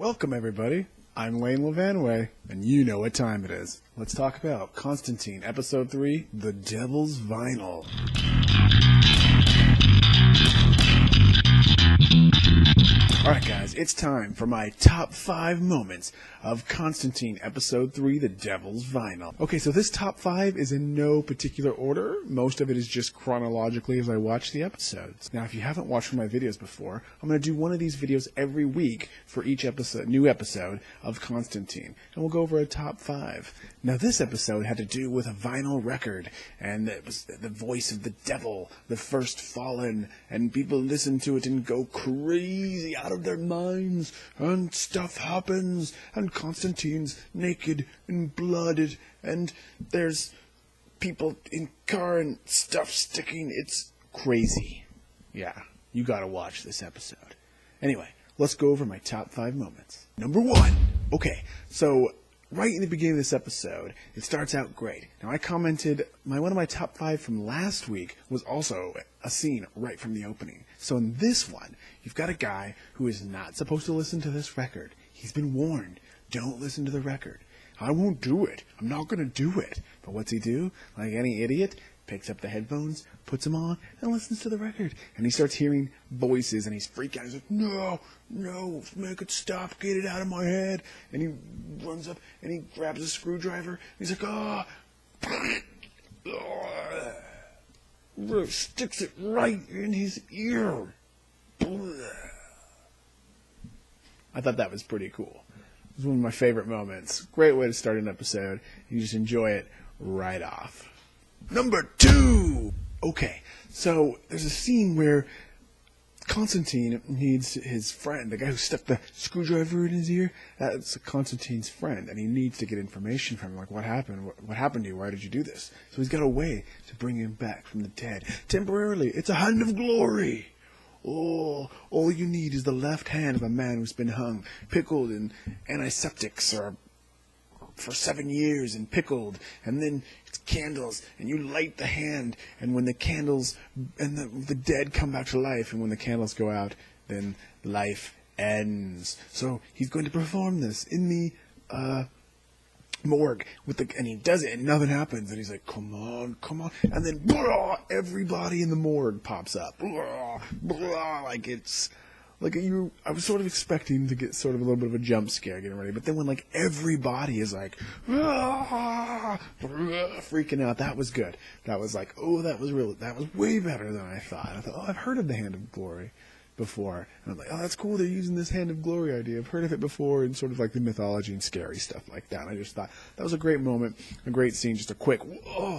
Welcome, everybody. I'm Lane Levanway, and you know what time it is. Let's talk about Constantine, Episode 3, The Devil's Vinyl. Alright guys, it's time for my top 5 moments of Constantine, Episode 3, The Devil's Vinyl. Okay, so this top 5 is in no particular order. Most of it is just chronologically as I watch the episodes. Now, if you haven't watched my videos before, I'm going to do one of these videos every week for each episode, new episode of Constantine. And we'll go over a top 5. Now, this episode had to do with a vinyl record, and it was the voice of the devil, the first fallen, and people listen to it and go crazy out of their minds, and stuff happens, and Constantine's naked and blooded, and there's people in car and stuff sticking. It's crazy. Yeah, you gotta watch this episode. Anyway, let's go over my top 5 moments. Number 1. Okay, so right in the beginning of this episode, it starts out great. Now, I commented, one of my top 5 from last week was also a scene right from the opening. So in this one, you've got a guy who is not supposed to listen to this record. He's been warned, don't listen to the record. I won't do it. I'm not going to do it. But what's he do? Like any idiot, picks up the headphones, puts them on, and listens to the record. And he starts hearing voices, and he's freaking out. He's like, no, make it stop, get it out of my head. And he runs up, and he grabs a screwdriver. He's like, sticks it right in his ear. I thought that was pretty cool. It was one of my favorite moments. Great way to start an episode. You just enjoy it right off. Number 2! Okay, so there's a scene where Constantine needs his friend, the guy who stuck the screwdriver in his ear. That's Constantine's friend, and he needs to get information from him. Like, what happened? What happened to you? Why did you do this? So he's got a way to bring him back from the dead. Temporarily, it's a hand of glory. Oh, all you need is the left hand of a man who's been hung, pickled in antiseptics for 7 years and pickled, and then it's candles, and you light the hand, and when the candles and the dead come back to life, and when the candles go out, then life ends. So he's going to perform this in the morgue and he does it, and nothing happens, and he's like, come on, and then blah, everybody in the morgue pops up, blah, like it's like I was sort of expecting to get sort of a little bit of a jump scare getting ready, but then when like everybody is like freaking out, that was good. That was like, that was way better than I thought. I thought, I've heard of the Hand of Glory before, and I'm like, that's cool, they're using this Hand of Glory idea. I've heard of it before in sort of like the mythology and scary stuff like that. And I just thought that was a great moment, a great scene, just a quick,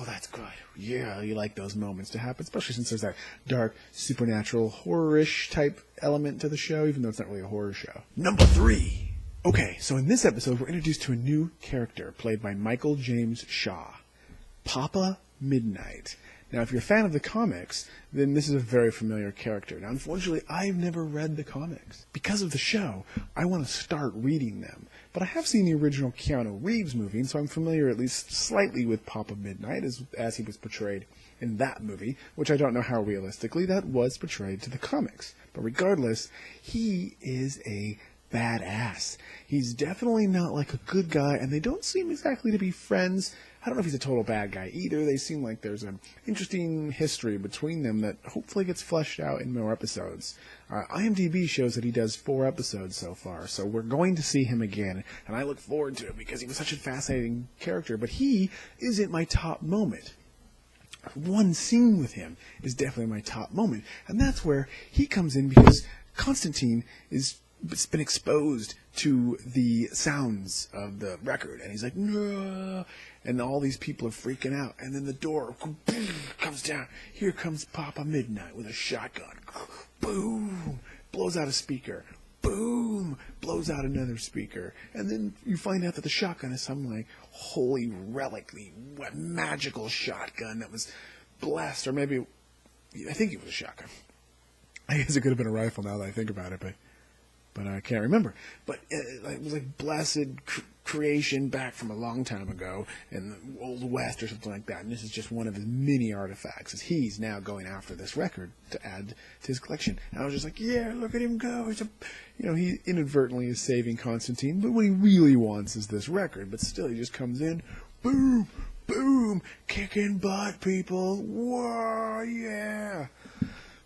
that's good. Yeah, you like those moments to happen, especially since there's that dark, supernatural, horror-ish type element to the show, even though it's not really a horror show. Number 3. Okay, so in this episode, we're introduced to a new character played by Michael James Shaw, Papa Midnight. Now, if you're a fan of the comics, then this is a very familiar character. Now, unfortunately, I've never read the comics. Because of the show, I want to start reading them. But I have seen the original Keanu Reeves movie, so I'm familiar at least slightly with Papa Midnight as he was portrayed in that movie, which I don't know how realistically that was portrayed to the comics. But regardless, he is a badass. He's definitely not like a good guy, and they don't seem exactly to be friends. I don't know if he's a total bad guy either. They seem like there's an interesting history between them that hopefully gets fleshed out in more episodes. IMDb shows that he does 4 episodes so far, so we're going to see him again, and I look forward to it because he was such a fascinating character, but he isn't my top moment. One scene with him is definitely my top moment, and that's where he comes in because Constantine has been exposed to the sounds of the record, and he's like, no, and all these people are freaking out, and then the door comes down. Here comes Papa Midnight with a shotgun. Boom! Blows out a speaker. Boom! Blows out another speaker. And then you find out that the shotgun is some like holy relicly magical shotgun that was blessed, or maybe I think it was a shotgun. I guess it could have been a rifle now that I think about it, but I can't remember. But it was like blessed creation back from a long time ago in the Old West or something like that. And this is just one of his many artifacts, as he's now going after this record to add to his collection. And I was just like, yeah, look at him go. He inadvertently is saving Constantine, but what he really wants is this record. But still, he just comes in, boom, boom, kicking butt, people. Whoa, yeah.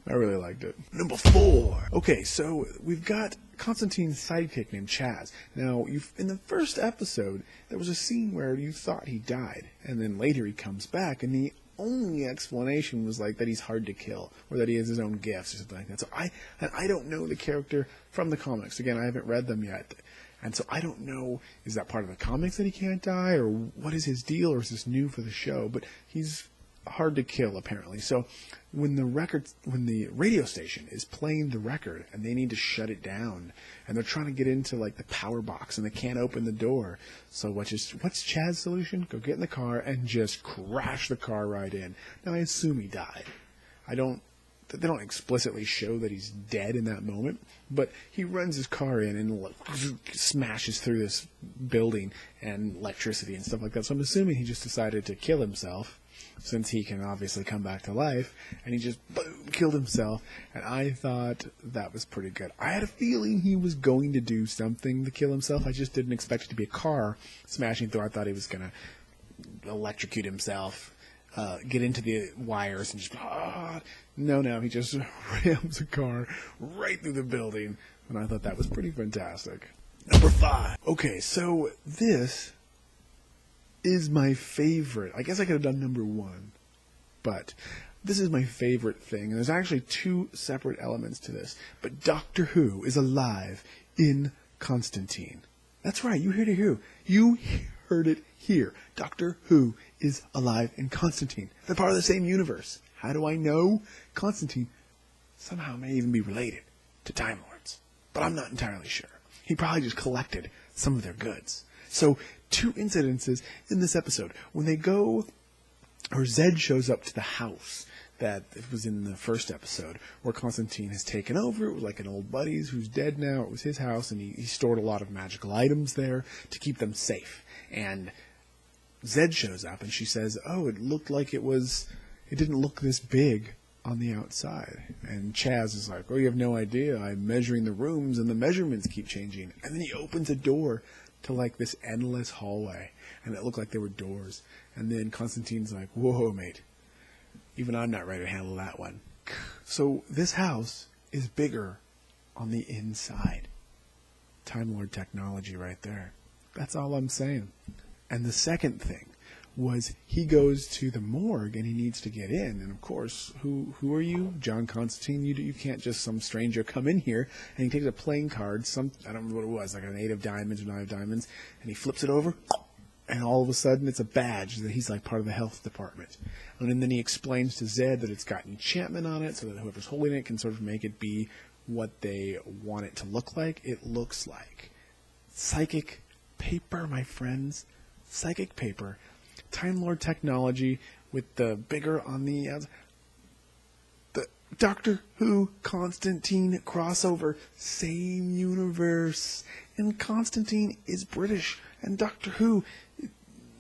I really liked it. Number 4. Okay, so we've got Constantine's sidekick named Chaz. Now, in the first episode, there was a scene where you thought he died, and then later he comes back, and the only explanation was like that he's hard to kill, or that he has his own gifts or something like that. So I don't know the character from the comics. Again, I haven't read them yet. And so I don't know, is that part of the comics that he can't die, or what is his deal, or is this new for the show? But he's hard to kill, apparently. So when the radio station is playing the record and they need to shut it down, and they're trying to get into like the power box and they can't open the door, so what's Chaz's solution? Go get in the car and just crash the car right in. Now I assume he died. They don't explicitly show that he's dead in that moment, but he runs his car in and smashes through this building and electricity and stuff like that. So I'm assuming he just decided to kill himself, since he can obviously come back to life, and he just, boom, killed himself, and I thought that was pretty good. I had a feeling he was going to do something to kill himself. I just didn't expect it to be a car smashing through. I thought he was going to electrocute himself, get into the wires, and just, No, he just rams a car right through the building, and I thought that was pretty fantastic. Number 5. Okay, so this is my favorite. I guess I could have done number 1, but this is my favorite thing. And there's actually 2 separate elements to this. But Doctor Who is alive in Constantine. That's right. You heard it here. You heard it here. Doctor Who is alive in Constantine. They're part of the same universe. How do I know? Constantine somehow may even be related to Time Lords, but I'm not entirely sure. He probably just collected some of their goods. So 2 incidences in this episode. When they go, or Zed shows up to the house that it was in the first episode, where Constantine has taken over. It was like an old buddy's who's dead now. It was his house, and he stored a lot of magical items there to keep them safe. And Zed shows up, and she says, oh, it didn't look this big on the outside. And Chaz is like, oh, you have no idea. I'm measuring the rooms, and the measurements keep changing. And then he opens a door to like this endless hallway, and it looked like there were doors. And then Constantine's like, whoa, mate, even I'm not ready to handle that one. So this house is bigger on the inside. Time Lord technology right there. That's all I'm saying. And the second thing was he goes to the morgue and he needs to get in. And of course, who are you? John Constantine. You can't just some stranger come in here. And he takes a playing card, I don't remember what it was, like an 8 of diamonds or 9 of diamonds, and he flips it over, and all of a sudden it's a badge that he's like part of the health department. And then he explains to Zed that it's got enchantment on it, so that whoever's holding it can sort of make it be what they want it to look like. It looks like psychic paper, my friends. Psychic paper. Time Lord technology with the bigger on the outside. The Doctor Who Constantine crossover, same universe. And Constantine is British, and Doctor Who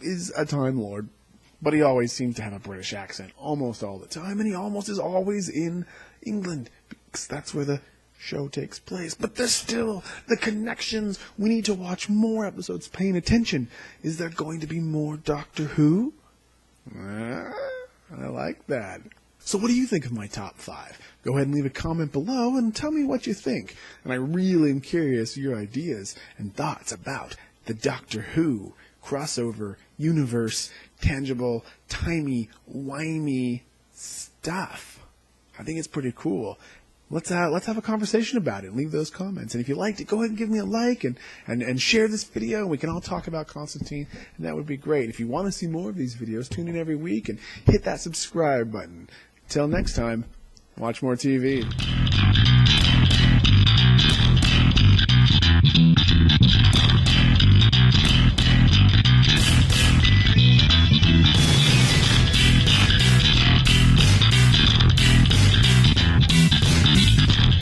is a Time Lord, but he always seems to have a British accent almost all the time, and he almost is always in England, because that's where the show takes place. But there's still the connections. We need to watch more episodes paying attention. Is there going to be more Doctor Who? I like that. So what do you think of my top 5? Go ahead and leave a comment below and tell me what you think. And I really am curious your ideas and thoughts about the Doctor Who crossover universe, tangible, timey, wimey stuff. I think it's pretty cool. Let's have a conversation about it. Leave those comments. And if you liked it, go ahead and give me a like and share this video. We can all talk about Constantine, and that would be great. If you want to see more of these videos, tune in every week and hit that subscribe button. Till next time, watch more TV.